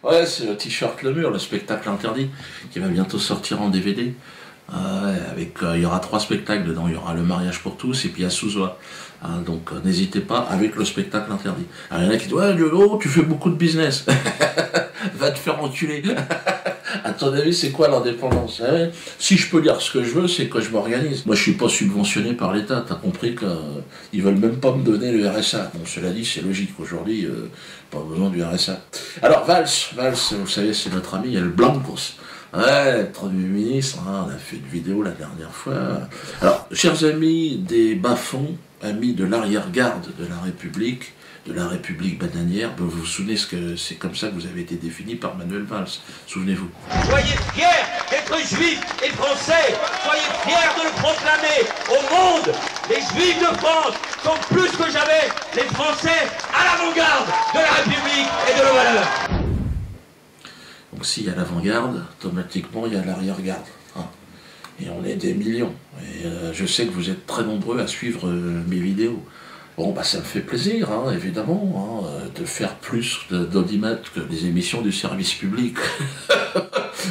Ouais, c'est le t-shirt Le Mur, le spectacle interdit, qui va bientôt sortir en DVD. Ouais, avec, il y aura 3 spectacles dedans, il y aura Le Mariage pour tous et puis il y a Sous-Oie. Hein, donc n'hésitez pas avec le spectacle interdit. Alors il y en a qui disent ouais Lolo, tu fais beaucoup de business. Va te faire enculer. À ton avis, c'est quoi l'indépendance? Si je peux dire ce que je veux, c'est que je m'organise. Moi, je suis pas subventionné par l'État. T'as compris qu'ils veulent même pas me donner le RSA. Bon, cela dit, c'est logique. Aujourd'hui, pas besoin du RSA. Alors, Valls, vous savez, c'est notre ami, il y a le Blancos. Ouais, le Premier ministre, hein, on a fait une vidéo la dernière fois. Alors, chers amis des bas-fonds, amis de l'arrière-garde de la République bananière, vous vous souvenez que c'est comme ça que vous avez été défini par Manuel Valls, souvenez-vous. Soyez fiers d'être juifs et français, soyez fiers de le proclamer au monde. Les juifs de France sont plus que jamais les Français à l'avant-garde de la République et de nos valeurs. Donc s'il y a l'avant-garde, automatiquement il y a l'arrière-garde. Hein. Et on est des millions. Et je sais que vous êtes très nombreux à suivre mes vidéos. Bon, bah ça me fait plaisir, hein, évidemment, hein, de faire plus d'audimat que les émissions du service public.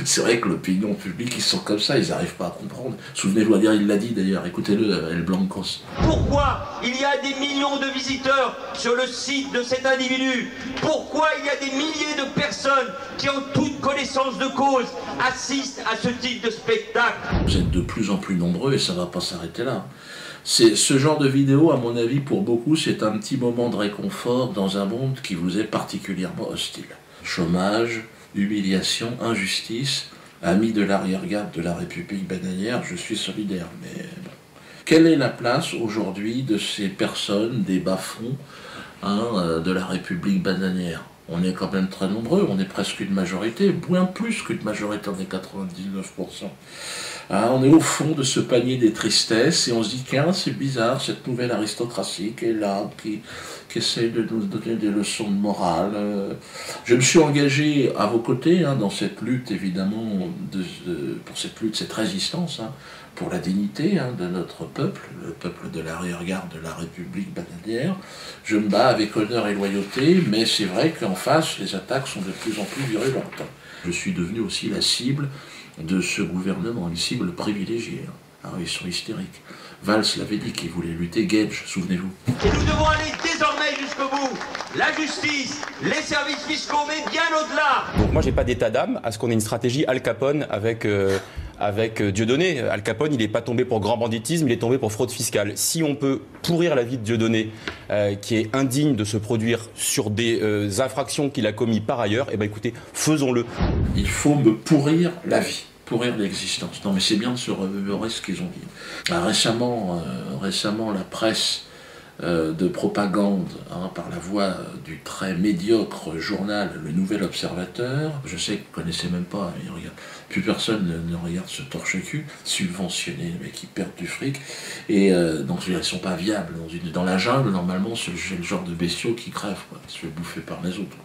C'est vrai que l'opinion publique, ils sont comme ça, ils n'arrivent pas à comprendre. Souvenez-vous, il l'a dit d'ailleurs, écoutez-le, El Blancos. Pourquoi il y a des millions de visiteurs sur le site de cet individu? Pourquoi il y a des milliers de personnes qui, en toute connaissance de cause, assistent à ce type de spectacle? Vous êtes de plus en plus nombreux et ça ne va pas s'arrêter là. Ce genre de vidéo, à mon avis, pour beaucoup, c'est un petit moment de réconfort dans un monde qui vous est particulièrement hostile. Chômage, humiliation, injustice, amis de l'arrière-garde de la République bananière, je suis solidaire. Mais bon. Quelle est la place aujourd'hui de ces personnes, des bas-fonds, hein, de la République bananière? On est quand même très nombreux, on est presque une majorité, bien plus qu'une majorité, on est 99%. Hein, on est au fond de ce panier des tristesses et on se dit tiens, c'est bizarre, cette nouvelle aristocratie qui est là, qui essaye de nous donner des leçons de morale. Je me suis engagé à vos côtés hein, dans cette lutte, évidemment, pour cette lutte, cette résistance, hein, pour la dignité hein, de notre peuple, le peuple de l'arrière-garde de la République bananière. Je me bats avec honneur et loyauté, mais c'est vrai qu'en face, les attaques sont de plus en plus virulentes. Je suis devenu aussi la cible de ce gouvernement, une cible privilégiée. Alors ils sont hystériques. Valls l'avait dit qu'il voulait lutter, Gage, souvenez-vous. Et nous devons aller désormais jusqu'au bout. La justice, les services fiscaux, mais bien au-delà. Donc moi j'ai pas d'état d'âme à ce qu'on ait une stratégie Al Capone avec Dieudonné. Al Capone, il n'est pas tombé pour grand banditisme, il est tombé pour fraude fiscale. Si on peut pourrir la vie de Dieudonné, qui est indigne de se produire sur des infractions qu'il a commises par ailleurs, eh ben écoutez, faisons-le. Il faut me pourrir la vie, pourrir l'existence. Non mais c'est bien de se remémorer ce qu'ils ont dit. Récemment, la presse de propagande hein, par la voix du très médiocre journal Le Nouvel Observateur. Je sais que vous ne connaissez même pas, plus personne ne regarde ce torche-cul, subventionné, les mecs qui perdent du fric, et donc ils ne sont pas viables. Dans la jungle, normalement, c'est le genre de bestiaux qui crèvent, quoi, qui se fait bouffer par les autres.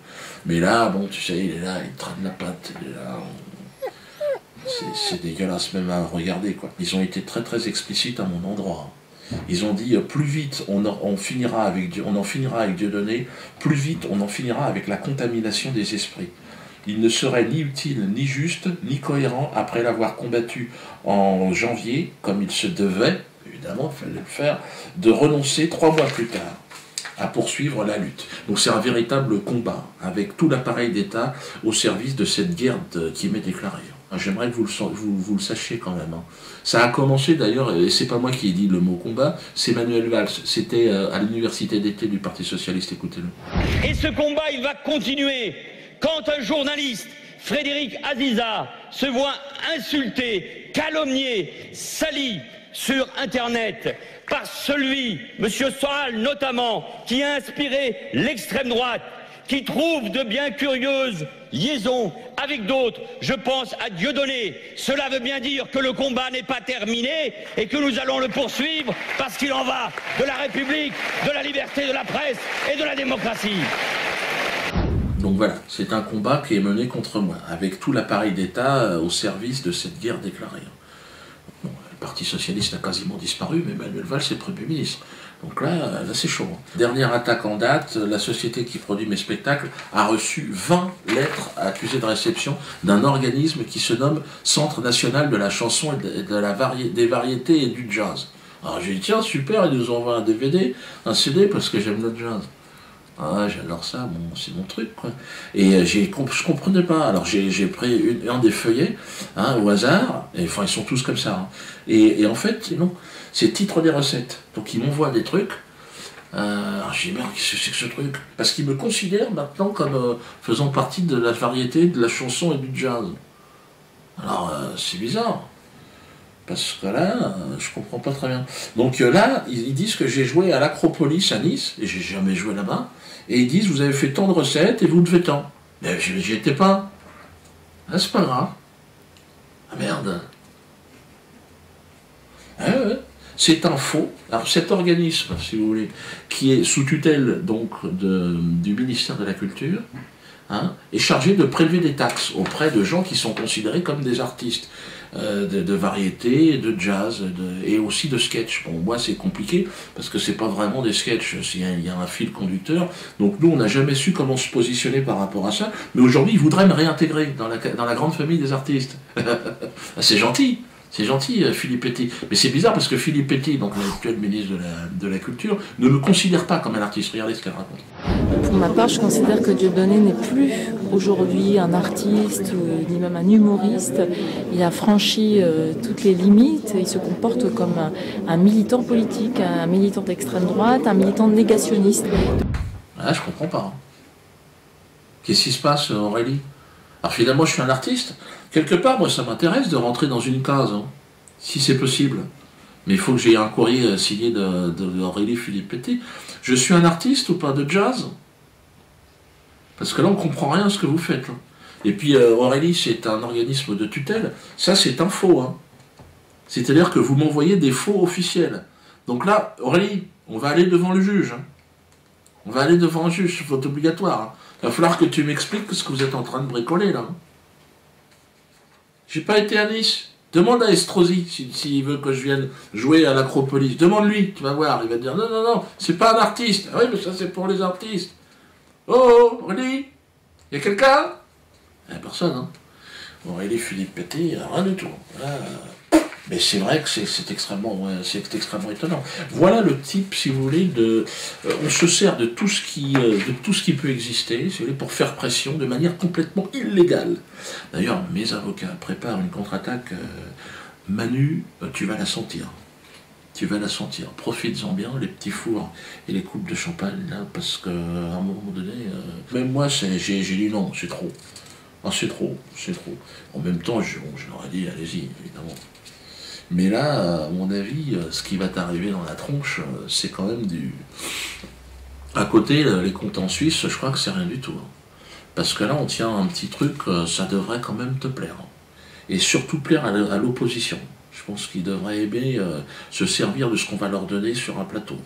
Mais là, bon, tu sais, il est là, il traîne la patte, il est là... C'est dégueulasse même à regarder, quoi. Ils ont été très très explicites à mon endroit. Ils ont dit plus vite on en finira avec Dieudonné, plus vite on en finira avec la contamination des esprits. Il ne serait ni utile, ni juste, ni cohérent après l'avoir combattu en janvier, comme il se devait, évidemment, il fallait le faire, de renoncer 3 mois plus tard à poursuivre la lutte. Donc c'est un véritable combat, avec tout l'appareil d'État au service de cette guerre qui m'est déclarée. J'aimerais que vous le sachiez quand même. Hein. Ça a commencé d'ailleurs, et c'est pas moi qui ai dit le mot combat, c'est Manuel Valls. C'était à l'université d'été du Parti Socialiste, écoutez-le. Et ce combat, il va continuer. Quand un journaliste, Frédéric Aziza, se voit insulté, calomnié, sali sur Internet par celui, M. Soral notamment, qui a inspiré l'extrême droite, qui trouve de bien curieuses liaisons avec d'autres, je pense à Dieudonné. Cela veut bien dire que le combat n'est pas terminé et que nous allons le poursuivre parce qu'il en va de la République, de la liberté de la presse et de la démocratie. Donc voilà, c'est un combat qui est mené contre moi, avec tout l'appareil d'État au service de cette guerre déclarée. Bon, le Parti Socialiste a quasiment disparu, mais Manuel Valls est Premier ministre. Donc là c'est chaud. Dernière attaque en date, la société qui produit mes spectacles a reçu 20 lettres accusées de réception d'un organisme qui se nomme Centre National de la Chanson et des Variétés et du Jazz. Alors j'ai dit tiens super, ils nous envoient un DVD, un CD parce que j'aime le jazz. Ah, j'adore ça, bon, c'est mon truc, quoi. Et je comprenais pas. Alors j'ai pris un des feuillets, hein, au hasard, et enfin ils sont tous comme ça. Hein. Et en fait, non, c'est titre des recettes. Donc ils m'envoient des trucs. Alors j'ai dit merde, qu'est-ce que c'est que ce truc? Parce qu'ils me considèrent maintenant comme faisant partie de la variété, de la chanson et du jazz. Alors c'est bizarre. Parce que là, je comprends pas très bien. Donc là, ils disent que j'ai joué à l'Acropolis à Nice, et j'ai jamais joué là-bas, et ils disent, vous avez fait tant de recettes, et vous devez tant. Mais j'y étais pas. Ah, c'est pas grave. Ah merde. Ah, ouais. C'est un faux. Alors cet organisme, si vous voulez, qui est sous tutelle donc du ministère de la Culture, hein, est chargé de prélever des taxes auprès de gens qui sont considérés comme des artistes. De variété, de jazz et aussi de sketch. Bon, moi c'est compliqué parce que c'est pas vraiment des sketchs, il y a un fil conducteur. Donc nous on n'a jamais su comment se positionner par rapport à ça. Mais aujourd'hui ils voudraient me réintégrer dans la grande famille des artistes. C'est gentil. C'est gentil, Philippe Petit. Mais c'est bizarre parce que Philippe Petit, donc l'actuel ministre de la Culture, ne me considère pas comme un artiste. Regardez ce qu'elle raconte. Pour ma part, je considère que Dieudonné n'est plus aujourd'hui un artiste ni même un humoriste. Il a franchi toutes les limites. Il se comporte comme un militant politique, un militant d'extrême droite, un militant négationniste. Ah, je comprends pas. Hein. Qu'est-ce qui se passe, Aurélie? Alors finalement, je suis un artiste. Quelque part, moi, ça m'intéresse de rentrer dans une case, hein, si c'est possible. Mais il faut que j'ai un courrier signé d'Aurélie Philippe Petit. Je suis un artiste ou pas de jazz? Parce que là, on ne comprend rien à ce que vous faites. Hein. Et puis, Aurélie, c'est un organisme de tutelle. Ça, c'est un faux. Hein. C'est-à-dire que vous m'envoyez des faux officiels. Donc là, Aurélie, on va aller devant le juge. Hein. On va aller devant un juge, c'est faute obligatoire. Hein. Il va falloir que tu m'expliques ce que vous êtes en train de bricoler, là. J'ai pas été à Nice. Demande à Estrosi s'il veut que je vienne jouer à l'Acropolis. Demande-lui, tu vas voir. Il va te dire non, non, non, c'est pas un artiste. Ah oui, mais ça c'est pour les artistes. Oh, Aurélie, y a quelqu'un? Il n'y a personne, hein. Aurélie Philippe Petit, rien du tout. Mais c'est vrai que c'est extrêmement étonnant. Voilà le type, si vous voulez, on se sert de tout ce qui peut exister, si vous voulez, pour faire pression de manière complètement illégale. D'ailleurs, mes avocats préparent une contre-attaque. Manu, tu vas la sentir. Tu vas la sentir. Profites-en bien, les petits fours et les coupes de champagne, là, parce qu'à un moment donné, même moi, j'ai dit non, c'est trop. Ah, c'est trop, c'est trop. En même temps, je leur ai dit, allez-y, évidemment. Mais là, à mon avis, ce qui va t'arriver dans la tronche, c'est quand même du... À côté, les comptes en Suisse, je crois que c'est rien du tout. Hein. Parce que là, on tient un petit truc, ça devrait quand même te plaire. Hein. Et surtout plaire à l'opposition. Je pense qu'ils devraient aimer se servir de ce qu'on va leur donner sur un plateau.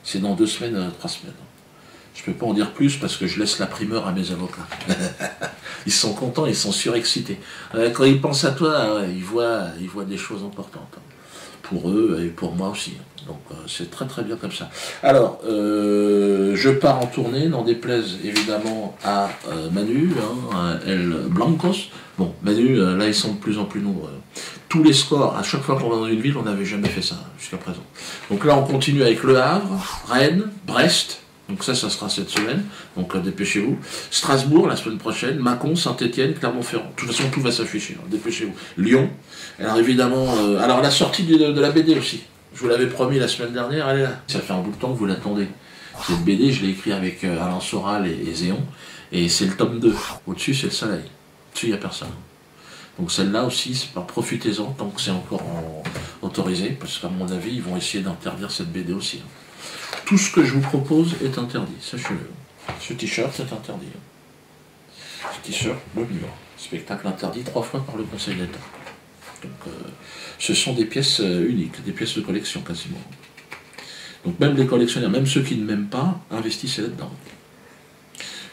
C'est dans 2 semaines, 3 semaines. Je peux pas en dire plus parce que je laisse la primeur à mes avocats. Ils sont contents, ils sont surexcités. Quand ils pensent à toi, ils voient des choses importantes. Pour eux et pour moi aussi. Donc c'est très très bien comme ça. Alors, je pars en tournée, n'en déplaise évidemment à Manu, hein, à El Blancos. Bon, Manu, là ils sont de plus en plus nombreux. Tous les scores, à chaque fois qu'on va dans une ville, on n'avait jamais fait ça jusqu'à présent. Donc là on continue avec Le Havre, Rennes, Brest. Donc ça sera cette semaine, donc dépêchez-vous. Strasbourg la semaine prochaine, Mâcon, Saint-Étienne, Clermont-Ferrand. De toute façon, tout va s'afficher, hein. Dépêchez-vous. Lyon, alors évidemment, alors la sortie de la BD aussi. Je vous l'avais promis la semaine dernière, elle est là. Ça fait un bout de temps que vous l'attendez. Cette BD, je l'ai écrit avec Alain Soral et Zéon, et c'est le tome 2. Au-dessus, c'est le soleil. Au-dessus, il n'y a personne. Donc celle-là aussi, profitez-en tant que c'est encore autorisé, parce qu'à mon avis, ils vont essayer d'interdire cette BD aussi. Hein. Tout ce que je vous propose est interdit, sachez-le. Ce t-shirt, c'est interdit. Ce t-shirt, le mur. Spectacle interdit 3 fois par le Conseil d'État. Donc, ce sont des pièces uniques, des pièces de collection quasiment. Donc même les collectionneurs, même ceux qui ne m'aiment pas, investissez là-dedans.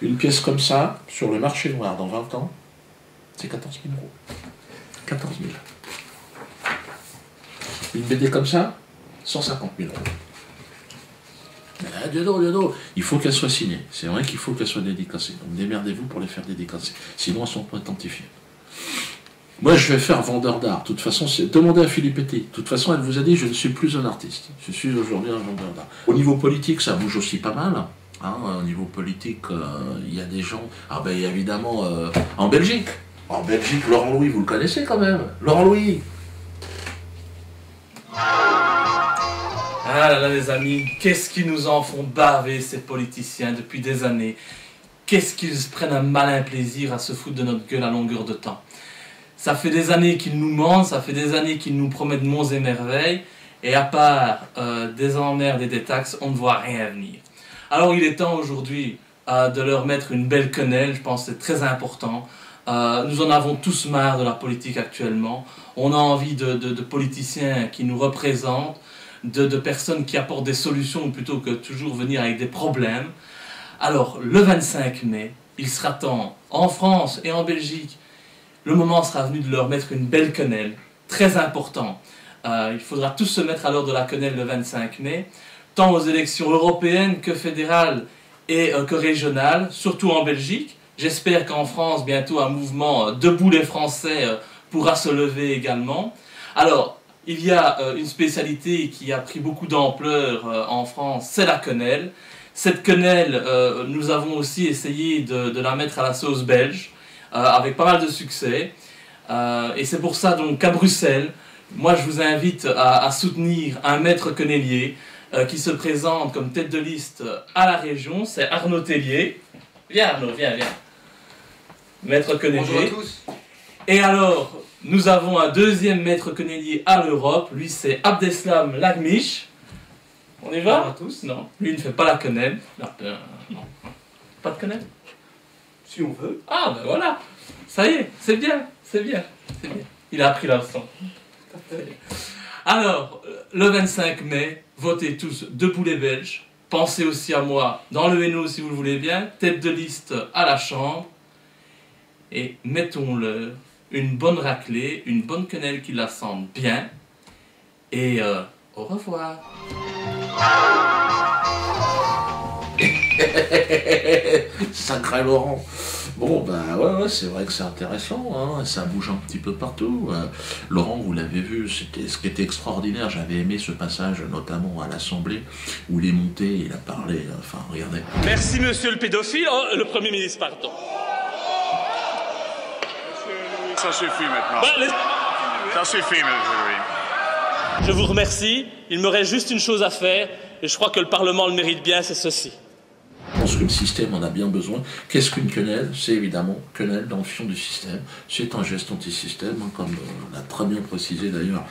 Une pièce comme ça, sur le marché noir dans 20 ans, c'est 14 000 euros. 14 000. Une BD comme ça, 150 000 euros. Ah, Diodo, il faut qu'elle soit signée. C'est vrai qu'il faut qu'elle soit dédicacée. Donc démerdez-vous pour les faire dédicacer. Sinon, elles ne sont pas authentifiées. Moi, je vais faire vendeur d'art. De toute façon, demandez à Philippe Petit. De toute façon, elle vous a dit, je ne suis plus un artiste. Je suis aujourd'hui un vendeur d'art. Au niveau politique, ça bouge aussi pas mal. Hein, au niveau politique, il y a des gens... Ah ben, évidemment, en Belgique. En Belgique, Laurent Louis, vous le connaissez quand même. Laurent Louis. Ah là là les amis, qu'est-ce qu'ils nous en font baver ces politiciens depuis des années. Qu'est-ce qu'ils prennent un malin plaisir à se foutre de notre gueule à longueur de temps. Ça fait des années qu'ils nous mentent, ça fait des années qu'ils nous promettent monts et merveilles, et à part des emmerdes et des taxes, on ne voit rien venir. Alors il est temps aujourd'hui de leur mettre une belle quenelle, je pense que c'est très important. Nous en avons tous marre de la politique actuellement. On a envie de politiciens qui nous représentent, de personnes qui apportent des solutions plutôt que toujours venir avec des problèmes. Alors, le 25 mai, il sera temps, en France et en Belgique, le moment sera venu de leur mettre une belle quenelle, très important. Il faudra tous se mettre à l'heure de la quenelle le 25 mai, tant aux élections européennes que fédérales et que régionales, surtout en Belgique. J'espère qu'en France, bientôt, un mouvement Debout les Français pourra se lever également. Alors, il y a une spécialité qui a pris beaucoup d'ampleur en France, c'est la quenelle. Cette quenelle, nous avons aussi essayé de la mettre à la sauce belge, avec pas mal de succès. Et c'est pour ça donc qu'à Bruxelles, moi je vous invite à soutenir un maître quenellier qui se présente comme tête de liste à la région, c'est Arnaud Tellier. Viens Arnaud, viens. Maître quenellier. Bonjour à tous. Et alors, nous avons un deuxième maître quenellier à l'Europe, lui c'est Abdeslam Lagmiche. On y va? Bonjour à tous. Non, lui il ne fait pas la quenelle. Non. Pas de quenelle? Si on veut. Ah ben voilà, ça y est, c'est bien. Il a appris la leçon. Alors, le 25 mai, votez tous Debout les Belges. Pensez aussi à moi dans le Hainaut si vous le voulez bien, tête de liste à la Chambre. Et mettons-leur une bonne raclée, une bonne quenelle qui la sente bien. Et au revoir. Sacré Laurent. Bon, ben ouais, c'est vrai que c'est intéressant, hein, ça bouge un petit peu partout. Laurent, vous l'avez vu, c'était ce qui était extraordinaire. J'avais aimé ce passage, notamment à l'Assemblée, où il est monté, il a parlé, enfin, regardez. Merci, monsieur le pédophile. Oh, le Premier ministre, pardon. Ça suffit maintenant. Ça suffit, monsieur Louis. Je vous remercie. Il me reste juste une chose à faire, et je crois que le Parlement le mérite bien, c'est ceci. Je pense que le système en a bien besoin. Qu'est-ce qu'une quenelle? C'est évidemment quenelle dans le fion du système. C'est un geste anti-système, hein, comme l'a très bien précisé d'ailleurs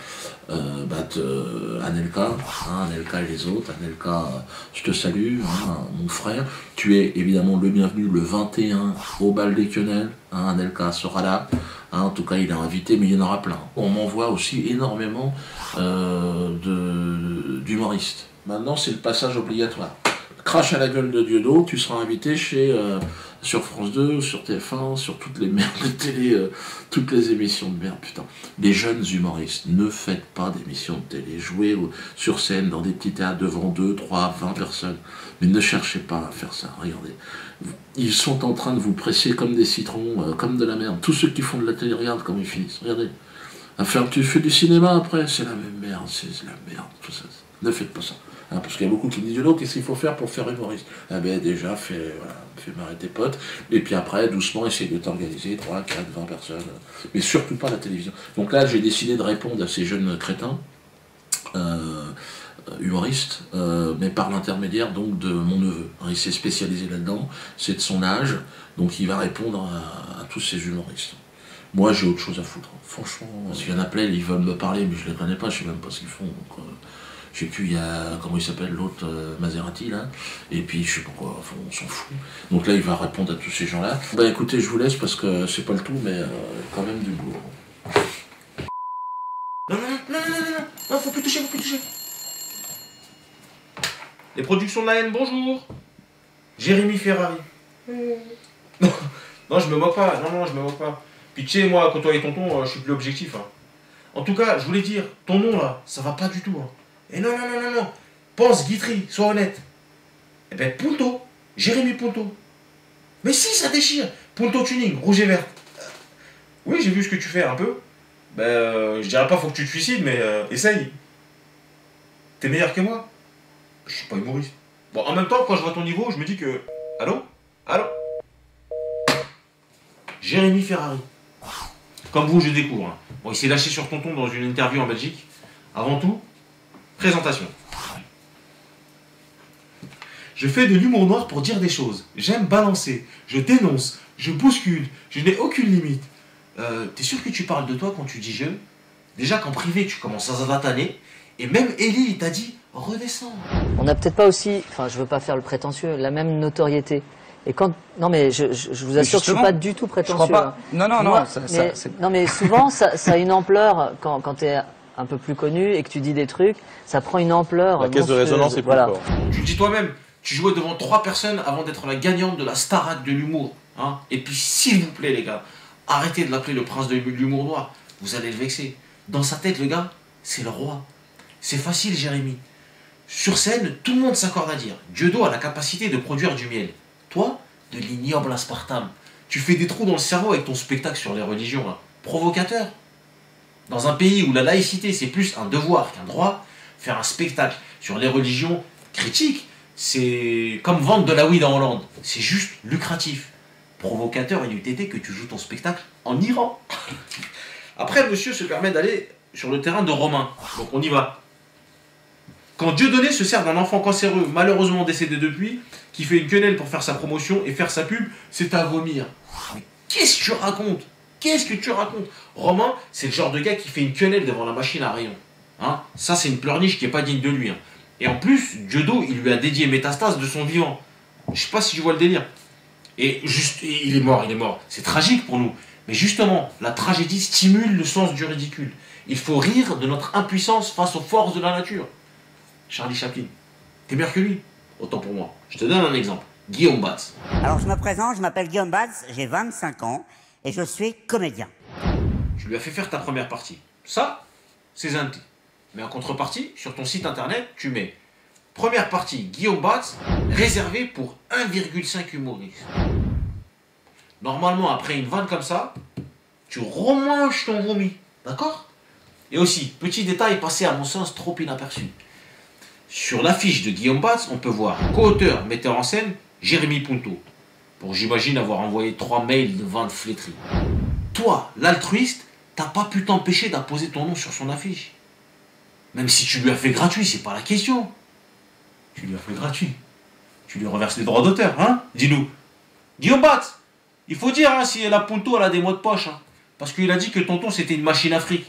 Anelka, hein, Anelka et les autres. Anelka, je te salue, hein, mon frère. Tu es évidemment le bienvenu le 21 au bal des quenelles. Hein, Anelka sera là. Hein, en tout cas, il est invité, mais il y en aura plein. On m'envoie aussi énormément d'humoristes. Maintenant, c'est le passage obligatoire. Crache à la gueule de Diodo, tu seras invité sur France 2, sur TF1, sur toutes les merdes de télé, toutes les émissions de merde, putain. Les jeunes humoristes, ne faites pas d'émissions de télé, jouez sur scène dans des petits théâtres devant 2, 3, 20 personnes, mais ne cherchez pas à faire ça, regardez. Ils sont en train de vous presser comme des citrons, comme de la merde. Tous ceux qui font de la télé, regarde comment ils finissent, regardez. Tu fais du cinéma après, c'est la même merde, c'est la merde, tout ça. Ne faites pas ça. Hein, parce qu'il y a beaucoup qui me disent « qu'est-ce qu'il faut faire pour faire humoriste ?» Ah ben déjà, fais marrer tes potes, et puis après, doucement, essaye de t'organiser, 3, 4, 20 personnes, mais surtout pas la télévision. Donc là, j'ai décidé de répondre à ces jeunes crétins, humoristes, mais par l'intermédiaire donc de mon neveu. Hein, il s'est spécialisé là-dedans, c'est de son âge, donc il va répondre à tous ces humoristes. Moi, j'ai autre chose à foutre, franchement. Parce qu'il y en a plein, ils veulent me parler, mais je les connais pas, je sais même pas ce qu'ils font. Donc, je sais plus, il y a, comment il s'appelle l'autre, Maserati, là, et puis je sais pas quoi, enfin, on s'en fout. Donc là, il va répondre à tous ces gens-là. Bah écoutez, je vous laisse parce que c'est pas le tout, mais quand même du boulot. Non, faut plus toucher. Les productions de la haine, bonjour. Jérémy Ferrari. Non, je me moque pas, non, je me moque pas. Puis tu sais, moi, quand toi et tonton, je suis plus objectif. Hein. En tout cas, je voulais dire, ton nom là, ça va pas du tout. Hein. Et non. Pense Guitry, sois honnête. Eh ben Punto, Jérémy Punto. Mais si, ça déchire. Punto Tuning, rouge et vert. Oui, j'ai vu ce que tu fais un peu. Ben, je dirais pas faut que tu te suicides, mais essaye. T'es meilleur que moi. Je suis pas humoriste. Bon, en même temps, quand je vois ton niveau, je me dis que... Allô? Allô? Jérémy Ferrari. Comme vous, je découvre. Hein. Bon, il s'est lâché sur Tonton dans une interview en Belgique. Avant tout, présentation. Je fais de l'humour noir pour dire des choses. J'aime balancer. Je dénonce. Je bouscule. Je n'ai aucune limite. T'es sûr que tu parles de toi quand tu dis je? Déjà qu'en privé, tu commences à zataner. Et même Ellie, il t'a dit redescends. On n'a peut-être pas aussi, enfin je veux pas faire le prétentieux, la même notoriété. Et quand, non mais je vous assure que je suis pas du tout prétentieux. Je crois pas. Non, non, moi, non. Non mais souvent ça a une ampleur quand tu es un peu plus connu et que tu dis des trucs, ça prend une ampleur. La caisse de résonance est plus forte. Tu le dis toi-même, tu jouais devant 3 personnes avant d'être la gagnante de la Starac de l'humour. Hein. Et puis s'il vous plaît les gars, arrêtez de l'appeler le prince de l'humour noir. Vous allez le vexer. Dans sa tête le gars, c'est le roi. C'est facile Jérémy. Sur scène, tout le monde s'accorde à dire Dieudo a la capacité de produire du miel. Toi, de l'ignoble aspartame. Tu fais des trous dans le cerveau avec ton spectacle sur les religions. Là. Provocateur. Dans un pays où la laïcité c'est plus un devoir qu'un droit, faire un spectacle sur les religions critiques, c'est comme vendre de la weed en Hollande. C'est juste lucratif. Provocateur, il eût été que tu joues ton spectacle en Iran. Après, monsieur se permet d'aller sur le terrain de Romain. Donc on y va. Quand Dieudonné se sert d'un enfant cancéreux, malheureusement décédé depuis, qui fait une quenelle pour faire sa promotion et faire sa pub, c'est à vomir. Mais qu'est-ce que tu racontes? Qu'est-ce que tu racontes? Romain, c'est le genre de gars qui fait une quenelle devant la machine à rayons. Hein, ça, c'est une pleurniche qui n'est pas digne de lui. Hein. Et en plus, Dieudo, il lui a dédié Métastase de son vivant. Je sais pas si je vois le délire. Et juste, il est mort. C'est tragique pour nous. Mais justement, la tragédie stimule le sens du ridicule. Il faut rire de notre impuissance face aux forces de la nature. Charlie Chaplin, t'es meilleur que lui? Autant pour moi. Je te donne un exemple. Guillaume Batz. Alors je me présente, je m'appelle Guillaume Batz, j'ai 25 ans et je suis comédien. Tu lui as fait faire ta première partie. Ça, c'est Zanti. Mais en contrepartie, sur ton site internet, tu mets première partie Guillaume Batz, réservée pour 1,5 humoristes. Normalement, après une vanne comme ça, tu remanges ton vomi. D'accord? Et aussi, petit détail passé à mon sens trop inaperçu. Sur l'affiche de Guillaume Batz, on peut voir co-auteur, metteur en scène, Jérémy Punto. Pour j'imagine avoir envoyé 3 mails de vente flétrie. Toi, l'altruiste, t'as pas pu t'empêcher d'apposer ton nom sur son affiche. Même si tu lui as fait gratuit, c'est pas la question. Tu lui as fait gratuit. Tu lui reverses les droits d'auteur, hein? Dis-nous. Guillaume Batz, il faut dire hein, si la Punto elle a des mots de poche. Hein, parce qu'il a dit que tonton c'était une machine à fric.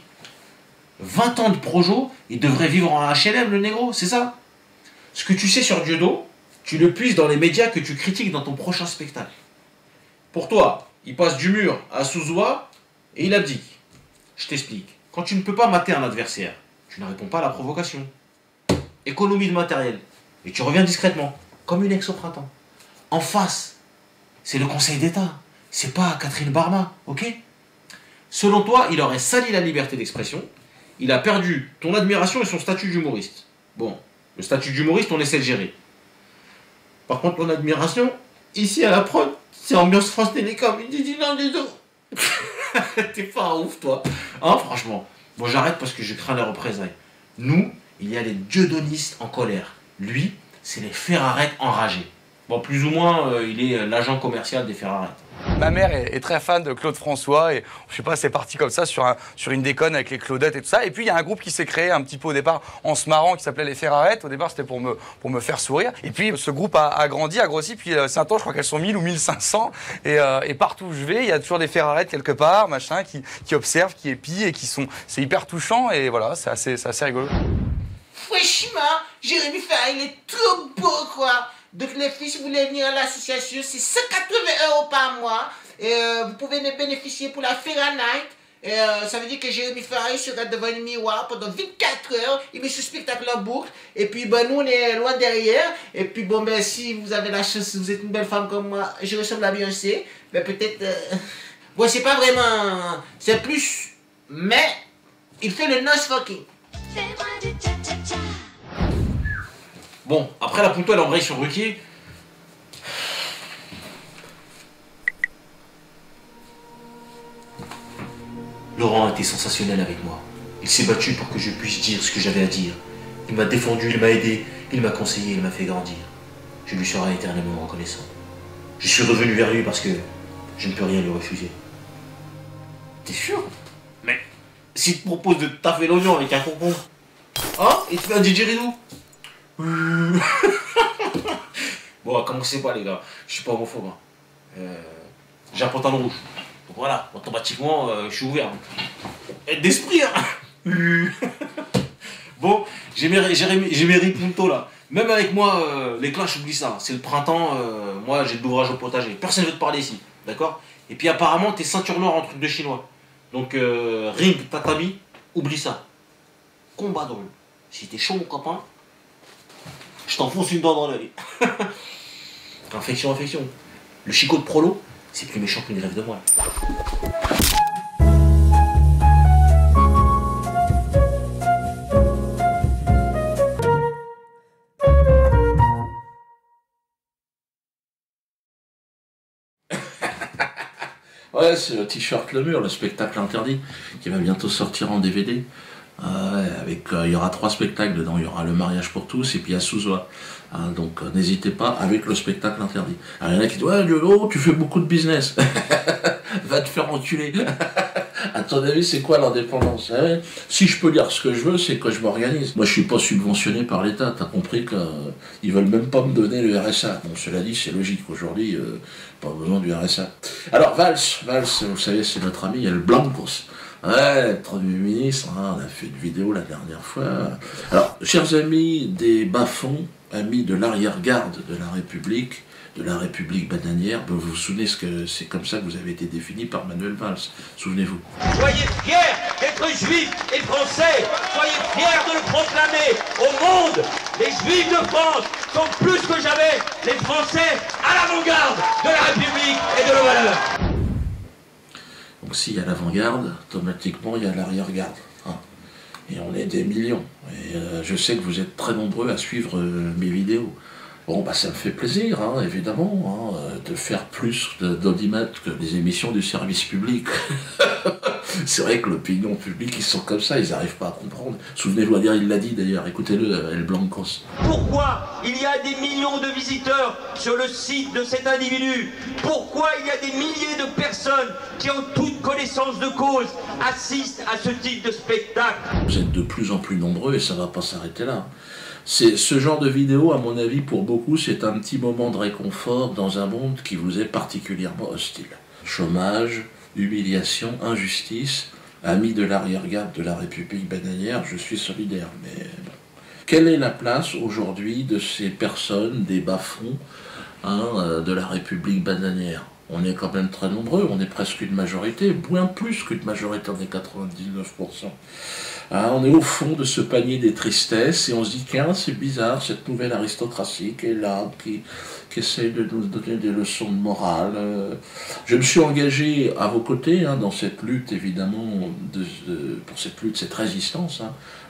20 ans de projo, il devrait vivre en HLM le négro, c'est ça? Ce que tu sais sur Dieudo, tu le puises dans les médias que tu critiques dans ton prochain spectacle. Pour toi, il passe du mur à Souzoua et il abdique. Je t'explique. Quand tu ne peux pas mater un adversaire, tu ne réponds pas à la provocation. Économie de matériel. Et tu reviens discrètement, comme une ex au printemps. En face, c'est le Conseil d'État. C'est pas Catherine Barma, ok? Selon toi, il aurait sali la liberté d'expression. Il a perdu ton admiration et son statut d'humoriste. Bon, le statut d'humoriste, on essaie de gérer. Par contre, ton admiration, ici à la prod, c'est ambiance France Télécom. Il dit non, du tout. T'es pas un ouf, toi. Hein, franchement. Bon, j'arrête parce que je crains les représailles. Nous, il y a les dieudonistes en colère. Lui, c'est les Ferrarettes enragés. Bon, plus ou moins, il est l'agent commercial des Ferrarettes. Ma mère est très fan de Claude François et je sais pas, c'est parti comme ça sur une déconne avec les Claudettes et tout ça. Et puis il y a un groupe qui s'est créé un petit peu au départ en se marrant qui s'appelait les Ferrarettes. Au départ c'était pour me faire sourire. Et puis ce groupe a grossi. Puis Saint-Ange, je crois qu'elles sont 1000 ou 1500. Et partout où je vais, il y a toujours des Ferrarettes quelque part, machin, qui observent, qui épient et qui sont. C'est hyper touchant et voilà, c'est assez rigolo. Franchement, Jérémy Ferrari, il est trop beau quoi. Donc les filles, si vous voulez venir à l'association, c'est 180 € par mois. Et vous pouvez bénéficier pour la Ferrari Night. Et ça veut dire que Jérémy Ferrari sera devant le miroir pendant 24 heures. Il met ce spectacle en boucle. Et puis ben, nous, on est loin derrière. Et puis bon, ben, si vous avez la chance, si vous êtes une belle femme comme moi, je ressemble à Beyoncé. Ben peut-être... Bon, c'est pas vraiment... C'est plus... Mais, il fait le nose fucking. Bon, après la Punto elle embraye sur Ruquier, Laurent a été sensationnel avec moi. Il s'est battu pour que je puisse dire ce que j'avais à dire. Il m'a défendu, il m'a aidé, il m'a conseillé, il m'a fait grandir. Je lui serai éternellement reconnaissant. Je suis revenu vers lui parce que je ne peux rien lui refuser. T'es sûr? Mais s'il te propose de taffer l'oignon avec un concombre, hein? Il te fait un didgeridoo? Bon, commencez pas les gars, je suis pas homophobe. J'ai un pantalon rouge. Donc voilà, automatiquement, je suis ouvert. Aide d'esprit, hein. Bon, j'ai mes ripuntos là. Même avec moi, les clashs, j'oublie ça. C'est le printemps, moi j'ai de l'ouvrage au potager. Personne ne veut te parler ici, d'accord? Et puis apparemment, t'es ceinture noire en truc de chinois. Donc, ring, tatami, oublie ça. Combat drôle. Si t'es chaud, mon copain, je t'enfonce une dent dans l'œil. Infection, infection. Le chicot de prolo, c'est plus méchant qu'une grève de moelle. Ouais, c'est le t-shirt Le Mur, le spectacle interdit, qui va bientôt sortir en DVD. Il y aura 3 spectacles dedans, il y aura Le Mariage pour tous et puis il y a Souzoa. Donc n'hésitez pas avec le spectacle interdit. Alors il y en a qui disent ouais Diego, tu fais beaucoup de business. Va te faire enculer. À ton avis, c'est quoi l'indépendance? Si je peux dire ce que je veux, c'est que je m'organise. Moi, je suis pas subventionné par l'État. T'as compris qu'ils veulent même pas me donner le RSA. Bon, cela dit, c'est logique. Aujourd'hui, pas besoin du RSA. Alors, Valls, vous savez, c'est notre ami El Blancos. Ouais, le Premier ministre, on a fait une vidéo la dernière fois. Alors, chers amis des bas-fonds, amis de l'arrière-garde de la République bananière, vous vous souvenez que c'est comme ça que vous avez été défini par Manuel Valls, souvenez-vous. Soyez fiers d'être juifs et français, soyez fiers de le proclamer au monde. Les juifs de France sont plus que jamais les Français à l'avant-garde de la République et de nos valeurs. Donc s'il y a l'avant-garde, automatiquement il y a l'arrière-garde. Et on est des millions. Et je sais que vous êtes très nombreux à suivre mes vidéos. Bon, bah ça me fait plaisir, évidemment, de faire plus d'audimat que les émissions du service public. C'est vrai que l'opinion publique, ils sont comme ça, ils n'arrivent pas à comprendre. Souvenez-vous, il l'a dit d'ailleurs, écoutez-le, El Blancos. Pourquoi il y a des millions de visiteurs sur le site de cet individu? Pourquoi il y a des milliers de personnes qui, en toute connaissance de cause, assistent à ce type de spectacle? Vous êtes de plus en plus nombreux et ça ne va pas s'arrêter là. Ce genre de vidéo, à mon avis, pour beaucoup, c'est un petit moment de réconfort dans un monde qui vous est particulièrement hostile. Chômage, humiliation, injustice, amis de l'arrière-garde de la République bananière, je suis solidaire. Mais bon. Quelle est la place aujourd'hui de ces personnes, des bas-fonds de la République bananière? On est quand même très nombreux, on est presque une majorité, bien plus qu'une majorité, on est 99%. On est au fond de ce panier des tristesses et on se dit tiens, c'est bizarre, cette nouvelle aristocratie qui est là, qui essaye de nous donner des leçons de morale. Je me suis engagé à vos côtés dans cette lutte, évidemment, pour cette lutte, cette résistance,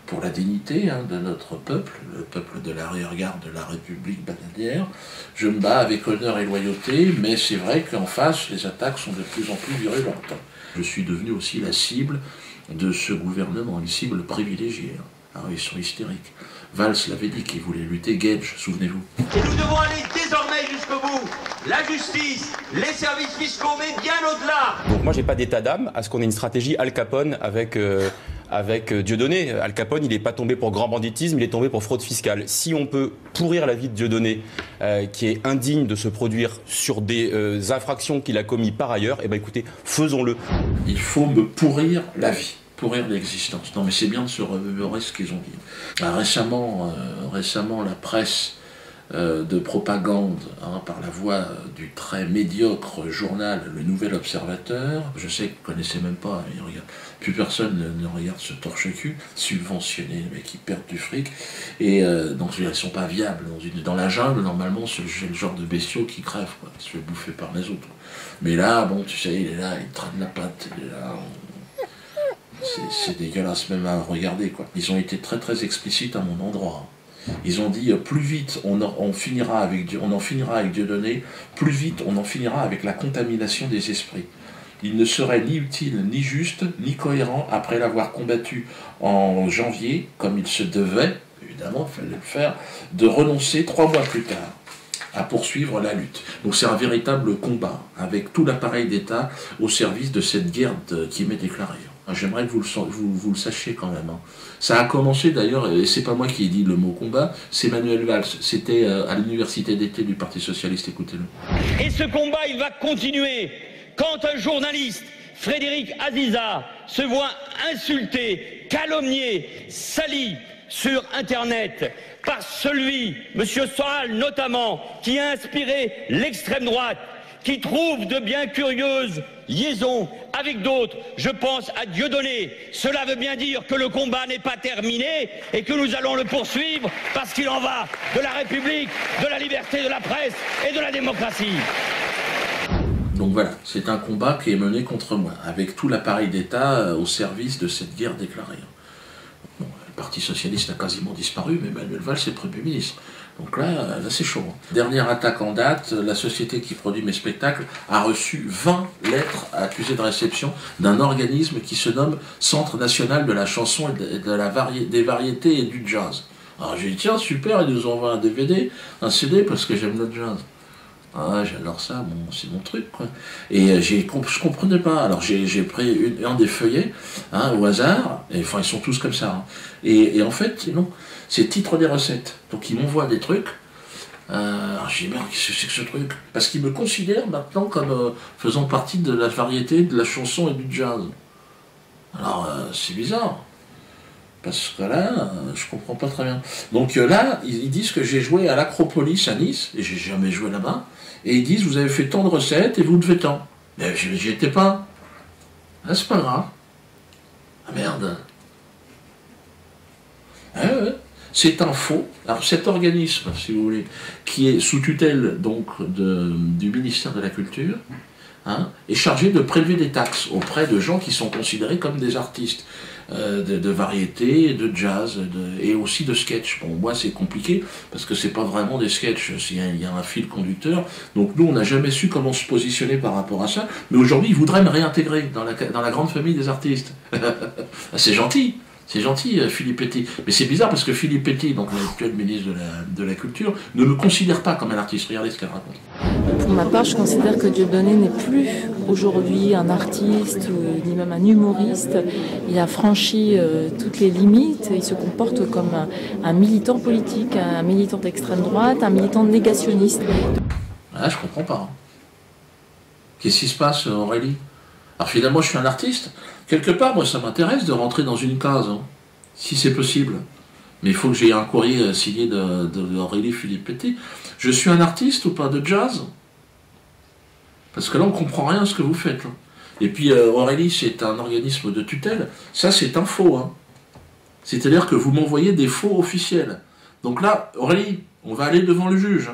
pour la dignité de notre peuple, le peuple de l'arrière-garde de la République bananière. Je me bats avec honneur et loyauté, mais c'est vrai qu'en face, les attaques sont de plus en plus virulentes. Je suis devenu aussi la cible de ce gouvernement, une cible privilégiée. Ils sont hystériques. Valls l'avait dit qu'il voulait lutter, Gage, souvenez-vous. Et nous devons aller désormais jusqu'au bout. La justice, les services fiscaux, mais bien au-delà. Donc moi, j'ai pas d'état d'âme à ce qu'on ait une stratégie Al Capone avec Dieudonné. Al Capone, il n'est pas tombé pour grand banditisme, il est tombé pour fraude fiscale. Si on peut pourrir la vie de Dieudonné, qui est indigne de se produire sur des infractions qu'il a commis par ailleurs, eh ben écoutez, faisons-le. Il faut me pourrir la vie, pourrir l'existence. Non mais c'est bien de se remémorer ce qu'ils ont dit. Récemment, la presse de propagande par la voix du très médiocre journal Le Nouvel Observateur, je sais que vous ne connaissez même pas, plus personne ne regarde ce torche-cul, subventionné, mais qui perdent du fric, et donc ils ne sont pas viables. Dans la jungle, normalement, c'est le genre de bestiaux qui crèvent, quoi, qui se fait bouffer par les autres. Mais là, bon, tu sais, il est là, il traîne la patte, il est là... C'est dégueulasse même à regarder, quoi. Ils ont été très très explicites à mon endroit. Ils ont dit plus vite on en finira avec Dieudonné, plus vite on en finira avec la contamination des esprits. il ne serait ni utile, ni juste, ni cohérent, après l'avoir combattu en janvier, comme il se devait, évidemment, il fallait le faire, de renoncer 3 mois plus tard à poursuivre la lutte. Donc c'est un véritable combat, avec tout l'appareil d'État au service de cette guerre qui m'est déclarée. J'aimerais que vous le sachiez quand même. Ça a commencé d'ailleurs, et c'est pas moi qui ai dit le mot combat, c'est Manuel Valls, c'était à l'université d'été du Parti Socialiste, écoutez-le. Et ce combat, il va continuer quand un journaliste, Frédéric Aziza, se voit insulté, calomnié, sali sur Internet par celui, M. Soral notamment, qui a inspiré l'extrême droite, qui trouve de bien curieuses liaisons avec d'autres. Je pense à Dieudonné. Cela veut bien dire que le combat n'est pas terminé et que nous allons le poursuivre parce qu'il en va de la République, de la liberté de la presse et de la démocratie. Donc voilà, c'est un combat qui est mené contre moi, avec tout l'appareil d'État au service de cette guerre déclarée. Bon, le Parti Socialiste a quasiment disparu, mais Manuel Valls est Premier ministre. Donc là c'est chaud. Dernière attaque en date, la société qui produit mes spectacles a reçu 20 lettres accusées de réception d'un organisme qui se nomme Centre National de la Chanson et des Variétés et du Jazz. Alors j'ai dit tiens super, ils nous envoient un DVD, un CD parce que j'aime le jazz. Ah, j'adore ça, bon, c'est mon truc, quoi. Et je comprenais pas. Alors j'ai pris un des feuillets, au hasard, et enfin ils sont tous comme ça. Et en fait, non, c'est titre des recettes. Donc ils m'envoient des trucs. Alors j'ai dit merde, qu'est-ce que c'est que ce truc? Parce qu'ils me considèrent maintenant comme faisant partie de la variété, de la chanson et du jazz. Alors c'est bizarre. Parce que là, je comprends pas très bien. Donc là, ils disent que j'ai joué à l'Acropolis à Nice, et j'ai jamais joué là-bas. Et ils disent, vous avez fait tant de recettes et vous devez tant. Mais j'y étais pas. Ah, c'est pas grave. Ah merde. Ah, ouais. C'est un faux. Alors cet organisme, si vous voulez, qui est sous tutelle donc du ministère de la Culture, est chargé de prélever des taxes auprès de gens qui sont considérés comme des artistes de variété, de jazz et aussi de sketch. Bon, moi c'est compliqué parce que c'est pas vraiment des sketchs, il y a un fil conducteur. Donc nous on n'a jamais su comment se positionner par rapport à ça. Mais aujourd'hui ils voudraient me réintégrer dans la grande famille des artistes. C'est gentil. C'est gentil, Philippe Petty. Mais c'est bizarre parce que Philippe Petty, donc l'actuel ministre de la Culture, ne me considère pas comme un artiste. Regardez ce qu'elle raconte. Pour ma part, je considère que Dieudonné n'est plus aujourd'hui un artiste ni même un humoriste. Il a franchi toutes les limites. Il se comporte comme un militant politique, un militant d'extrême droite, un militant négationniste. Ah, je comprends pas. Qu'est-ce qui se passe, Aurélie? Alors finalement, je suis un artiste. Quelque part, moi, ça m'intéresse de rentrer dans une case, si c'est possible. Mais il faut que j'aie un courrier signé d'Aurélie Philippe Petty. Je suis un artiste ou pas de jazz? Parce que là, on ne comprend rien à ce que vous faites. Et puis, Aurélie, c'est un organisme de tutelle. Ça, c'est un faux. C'est-à-dire que vous m'envoyez des faux officiels. Donc là, Aurélie, on va aller devant le juge.